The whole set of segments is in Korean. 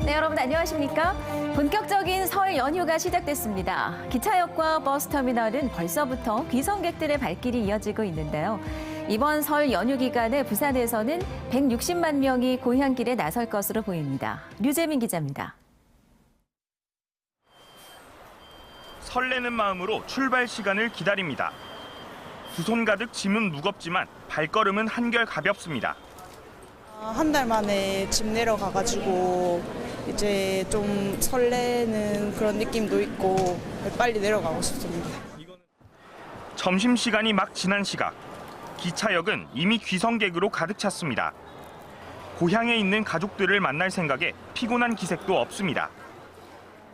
네, 여러분 안녕하십니까? 본격적인 설 연휴가 시작됐습니다. 기차역과 버스터미널은 벌써부터 귀성객들의 발길이 이어지고 있는데요. 이번 설 연휴 기간에 부산에서는 160만 명이 고향길에 나설 것으로 보입니다. 류재민 기자입니다. 설레는 마음으로 출발 시간을 기다립니다. 두 손 가득 짐은 무겁지만 발걸음은 한결 가볍습니다. 한 달 만에 집 내려가가지고 이제 좀 설레는 그런 느낌도 있고 빨리 내려가고 싶습니다. 점심시간이 막 지난 시각, 기차역은 이미 귀성객으로 가득 찼습니다. 고향에 있는 가족들을 만날 생각에 피곤한 기색도 없습니다.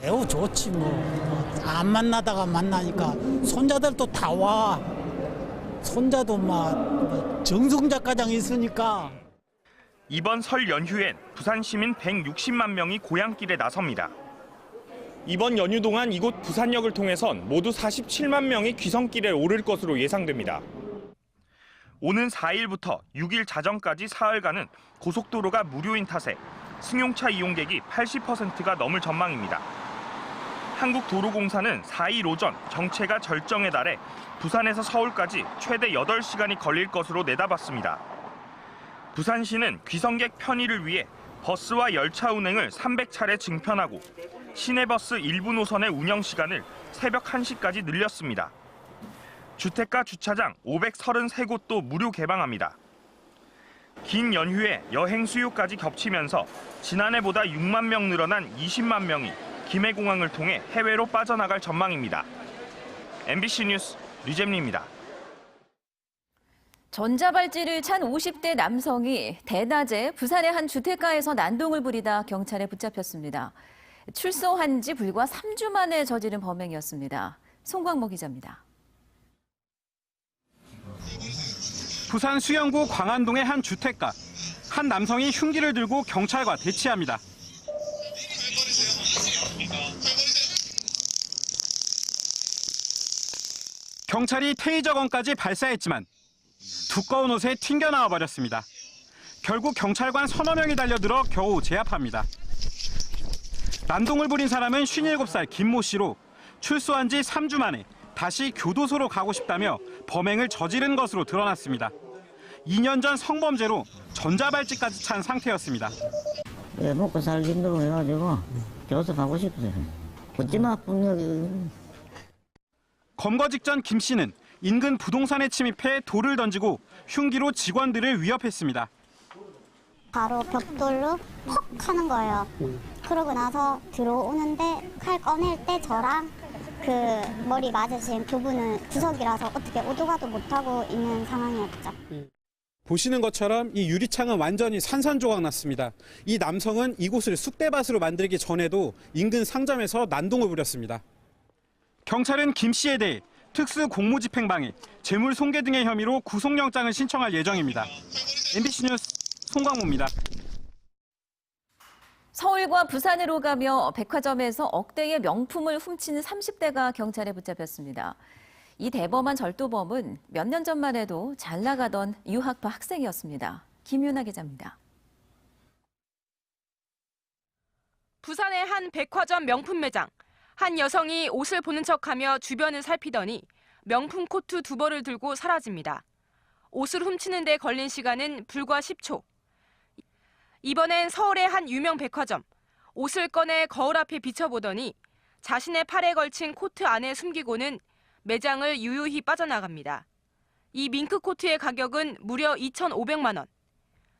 매우 좋지 뭐. 안 만나다가 만나니까 손자들도 다 와. 손자도 막 정승작가장 있으니까. 이번 설 연휴엔 부산 시민 160만 명이 고향길에 나섭니다. 이번 연휴 동안 이곳 부산역을 통해선 모두 47만 명이 귀성길에 오를 것으로 예상됩니다. 오는 4일부터 6일 자정까지 사흘간은 고속도로가 무료인 탓에 승용차 이용객이 80%가 넘을 전망입니다. 한국도로공사는 4일 오전 정체가 절정에 달해 부산에서 서울까지 최대 8시간이 걸릴 것으로 내다봤습니다. 부산시는 귀성객 편의를 위해 버스와 열차 운행을 300차례 증편하고 시내버스 일부 노선의 운영 시간을 새벽 1시까지 늘렸습니다. 주택가 주차장 533곳도 무료 개방합니다. 긴 연휴에 여행 수요까지 겹치면서 지난해보다 6만 명 늘어난 20만 명이 김해공항을 통해 해외로 빠져나갈 전망입니다. MBC 뉴스 류재민입니다. 전자발찌를 찬 50대 남성이 대낮에 부산의 한 주택가에서 난동을 부리다 경찰에 붙잡혔습니다. 출소한 지 불과 3주 만에 저지른 범행이었습니다. 송광모 기자입니다. 부산 수영구 광안동의 한 주택가. 한 남성이 흉기를 들고 경찰과 대치합니다. 경찰이 테이저건까지 발사했지만 두꺼운 옷에 튕겨나와 버렸습니다. 결국 경찰관 서너 명이 달려들어 겨우 제압합니다. 난동을 부린 사람은 57살 김모 씨로 출소한 지 3주 만에 다시 교도소로 가고 싶다며 범행을 저지른 것으로 드러났습니다. 2년 전 성범죄로 전자발찌까지 찬 상태였습니다. 먹고 살기 힘들고 해가지고 교도소 가고 싶어요. 묻지마 폭력이. 검거 직전 김 씨는 인근 부동산에 침입해 돌을 던지고 흉기로 직원들을 위협했습니다. 바로 벽돌로 퍽 하는 거예요. 그러고 나서 들어오는데 칼 꺼낼 때 저랑 그 머리 맞으신 그분은 구석이라서 어떻게 오도 가도 못하고 있는 상황이었죠. 보시는 것처럼 이 유리창은 완전히 산산조각 났습니다. 이 남성은 이곳을 쑥대밭으로 만들기 전에도 인근 상점에서 난동을 부렸습니다. 경찰은 김 씨에 대해 특수 공무집행방해, 재물 손괴 등의 혐의로 구속영장을 신청할 예정입니다. MBC 뉴스 송광모입니다. 서울과 부산으로 가며 백화점에서 억대의 명품을 훔치는 30대가 경찰에 붙잡혔습니다. 이 대범한 절도범은 몇 년 전만 해도 잘 나가던 유학파 학생이었습니다. 김윤아 기자입니다. 부산의 한 백화점 명품 매장. 한 여성이 옷을 보는 척하며 주변을 살피더니 명품 코트 2벌을 들고 사라집니다. 옷을 훔치는 데 걸린 시간은 불과 10초. 이번엔 서울의 한 유명 백화점. 옷을 꺼내 거울 앞에 비춰보더니 자신의 팔에 걸친 코트 안에 숨기고는 매장을 유유히 빠져나갑니다. 이 밍크 코트의 가격은 무려 2,500만 원.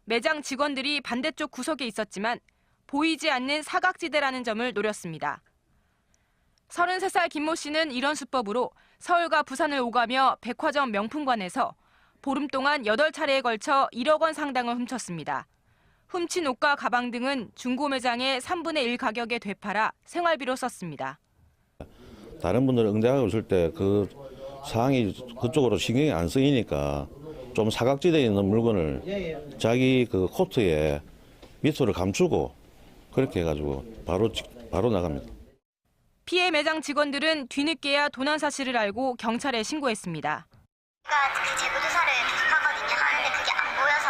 매장 직원들이 반대쪽 구석에 있었지만 보이지 않는 사각지대라는 점을 노렸습니다. 33살 김모 씨는 이런 수법으로 서울과 부산을 오가며 백화점 명품관에서 보름 동안 8차례에 걸쳐 1억 원 상당을 훔쳤습니다. 훔친 옷과 가방 등은 중고 매장의 3분의 1 가격에 되팔아 생활비로 썼습니다. 다른 분들 응대하고 있을 때 그 상황이 그쪽으로 신경이 안 쓰이니까 좀 사각지대에 있는 물건을 자기 그 코트에 밑으로 감추고 그렇게 해가지고 바로 나갑니다. 피해 매장 직원들은 뒤늦게야 도난 사실을 알고 경찰에 신고했습니다. 그 재고 조사를 하거든요. 하는데 그게 안 보여서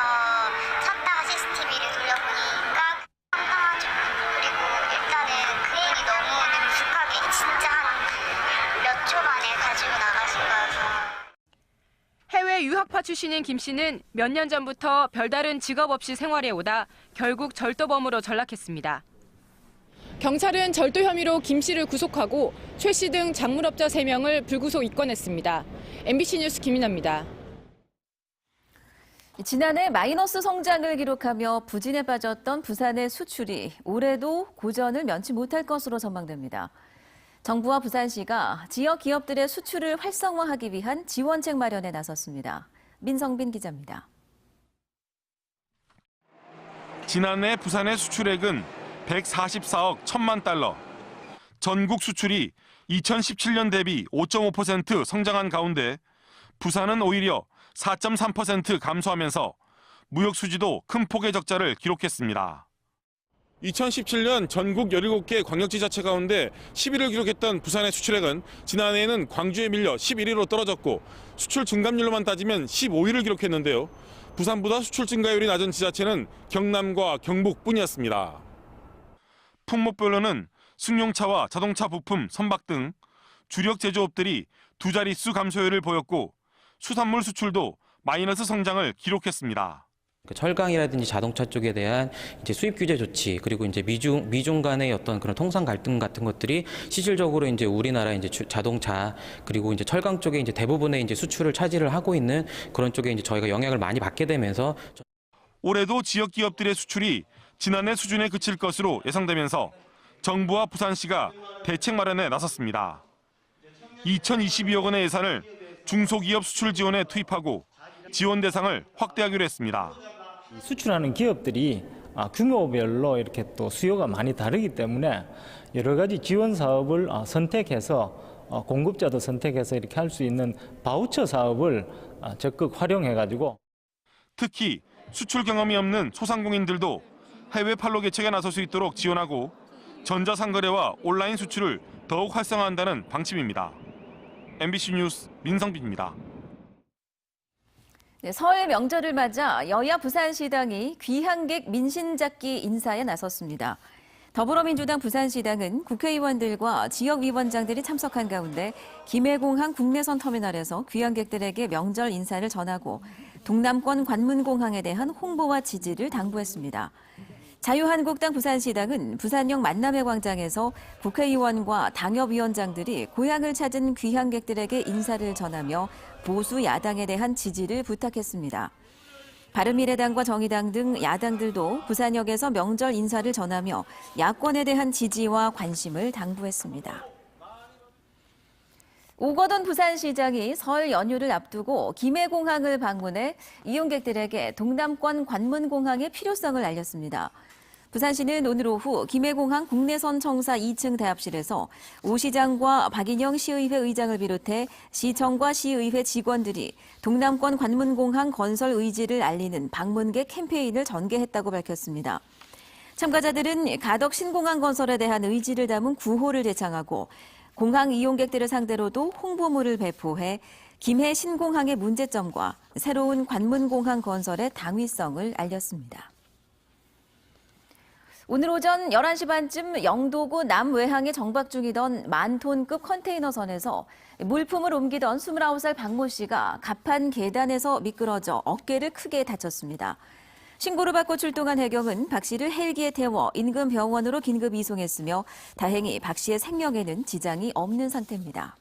찾다가 CCTV를 돌려보니까 황당하죠. 그리고 기업파 출신인 김 씨는 몇 년 전부터 별다른 직업 없이 생활해오다 결국 절도범으로 전락했습니다. 경찰은 절도 혐의로 김 씨를 구속하고 최 씨 등 작물업자 3명을 불구속 입건했습니다. MBC 뉴스 김인아입니다. 지난해 마이너스 성장을 기록하며 부진에 빠졌던 부산의 수출이 올해도 고전을 면치 못할 것으로 전망됩니다. 정부와 부산시가 지역 기업들의 수출을 활성화하기 위한 지원책 마련에 나섰습니다. 민성빈 기자입니다. 지난해 부산의 수출액은 144억 1천만 달러. 전국 수출이 2017년 대비 5.5% 성장한 가운데 부산은 오히려 4.3% 감소하면서 무역 수지도 큰 폭의 적자를 기록했습니다. 2017년 전국 17개 광역지자체 가운데 11위를 기록했던 부산의 수출액은 지난해에는 광주에 밀려 11위로 떨어졌고 수출 증감률로만 따지면 15위를 기록했는데요. 부산보다 수출 증가율이 낮은 지자체는 경남과 경북뿐이었습니다. 품목별로는 승용차와 자동차 부품, 선박 등 주력 제조업들이 두 자릿수 감소율을 보였고 수산물 수출도 마이너스 성장을 기록했습니다. 철강이라든지 자동차 쪽에 대한 이제 수입 규제 조치 그리고 이제 미중 간의 어떤 그런 통상 갈등 같은 것들이 실질적으로 이제 우리나라 이제 자동차 그리고 이제 철강 쪽에 이제 대부분의 이제 수출을 차지를 하고 있는 그런 쪽에 이제 저희가 영향을 많이 받게 되면서 올해도 지역 기업들의 수출이 지난해 수준에 그칠 것으로 예상되면서 정부와 부산시가 대책 마련에 나섰습니다. 2,022억 원의 예산을 중소기업 수출 지원에 투입하고 지원 대상을 확대하기로 했습니다. 수출하는 기업들이 규모별로 이렇게 또 수요가 많이 다르기 때문에 여러 가지 지원 사업을 선택해서 공급자도 선택해서 이렇게 할 수 있는 바우처 사업을 적극 활용해가지고 특히 수출 경험이 없는 소상공인들도 해외 판로 개척에 나설 수 있도록 지원하고 전자상거래와 온라인 수출을 더욱 활성화한다는 방침입니다. MBC 뉴스 민성빈입니다. 네, 설 명절을 맞아 여야 부산시당이 귀향객 민심잡기 인사에 나섰습니다. 더불어민주당 부산시당은 국회의원들과 지역위원장들이 참석한 가운데 김해공항 국내선 터미널에서 귀향객들에게 명절 인사를 전하고 동남권 관문공항에 대한 홍보와 지지를 당부했습니다. 자유한국당 부산시당은 부산역 만남의 광장에서 국회의원과 당협위원장들이 고향을 찾은 귀향객들에게 인사를 전하며 보수 야당에 대한 지지를 부탁했습니다. 바른미래당과 정의당 등 야당들도 부산역에서 명절 인사를 전하며 야권에 대한 지지와 관심을 당부했습니다. 오거돈 부산시장이 설 연휴를 앞두고 김해공항을 방문해 이용객들에게 동남권 관문공항의 필요성을 알렸습니다. 부산시는 오늘 오후 김해공항 국내선 청사 2층 대합실에서 오 시장과 박인영 시의회 의장을 비롯해 시청과 시의회 직원들이 동남권 관문공항 건설 의지를 알리는 방문객 캠페인을 전개했다고 밝혔습니다. 참가자들은 가덕 신공항 건설에 대한 의지를 담은 구호를 제창하고 공항 이용객들을 상대로도 홍보물을 배포해 김해 신공항의 문제점과 새로운 관문공항 건설의 당위성을 알렸습니다. 오늘 오전 11시 반쯤 영도구 남외항에 정박 중이던 만톤급 컨테이너선에서 물품을 옮기던 29살 박모 씨가 갑판 계단에서 미끄러져 어깨를 크게 다쳤습니다. 신고를 받고 출동한 해경은 박 씨를 헬기에 태워 인근 병원으로 긴급 이송했으며 다행히 박 씨의 생명에는 지장이 없는 상태입니다.